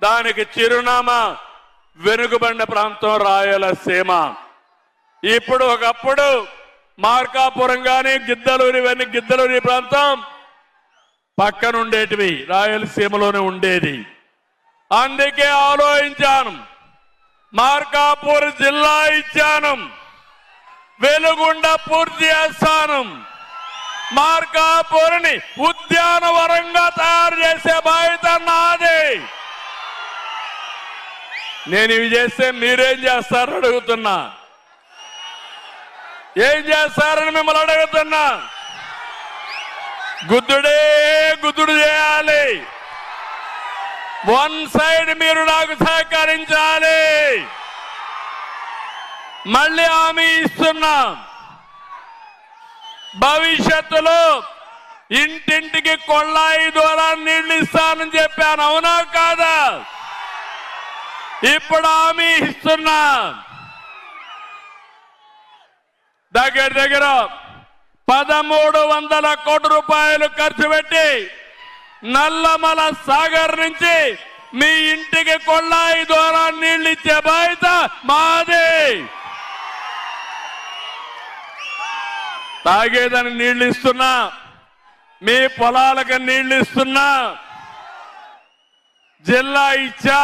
దానికి చిరునామా వెనుకబడిన ప్రాంతం రాయలసీమ. ఇప్పుడు ఒకప్పుడు మార్కాపురం గాని గిద్దలూరి ప్రాంతం పక్కనుండేటివి రాయలసీమలోనే ఉండేది. అందుకే ఆలోచించాను, మార్కాపూర్ జిల్లా ఇచ్చాను, వెలుగొండ పూర్తి చేస్తాను, మార్కాపూర్ని ఉద్యానవనంగా తయారు చేసే బాధ్యత నాది. నేను ఇవి చేస్తే మీరేం చేస్తారని అడుగుతున్నా, ఏం చేస్తారని మిమ్మల్ని అడుగుతున్నా. గుద్దుడు చేయాలి. వన్ సైడ్ మీరు నాకు సహకరించాలి. మళ్ళీ హామీ ఇస్తున్నా, భవిష్యత్తులో ఇంటింటికి కొళ్ళాయి ద్వారా నీళ్లు ఇస్తానని చెప్పాను, అవునా కాదా? ఇప్పుడు హామీ ఇస్తున్నా. దగ్గర 1300 కోట్ల రూపాయలు ఖర్చు పెట్టి నల్లమల సాగర్ నుంచి మీ ఇంటికి కొళ్ళాయి ద్వారా నీళ్లు ఇచ్చే బాధ్యత మాది. తాగేదానికి నీళ్లు ఇస్తున్నా, మీ పొలాలకు నీళ్లు ఇస్తున్నా, జిల్లా ఇచ్చా,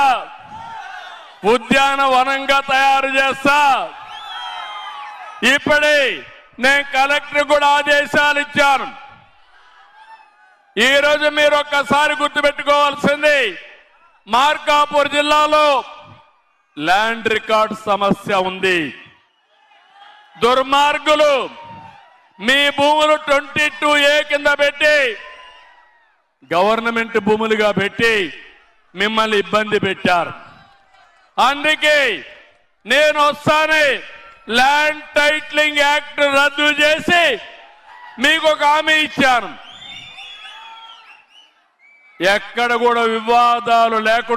ఉద్యానవనంగా తయారు చేస్తా. ఇప్పుడే నేను కలెక్టర్ కూడా ఆదేశాలు ఇచ్చాను. ఈ రోజు మీరు ఒక్కసారి గుర్తుపెట్టుకోవాల్సింది, మార్కాపూర్ జిల్లాలో ల్యాండ్ రికార్డ్ సమస్య ఉంది. దుర్మార్గులు మీ భూములు 22A కింద పెట్టి గవర్నమెంట్ భూములుగా పెట్టి మిమ్మల్ని ఇబ్బంది పెట్టారు. అందుకే నేను వస్తానే ల్యాండ్ టైటిలింగ్ యాక్ట్ రద్దు చేసి మీకు ఒక హామీ ఇచ్చాను. ఎక్కడ కూడా వివాదాలు లేకుండా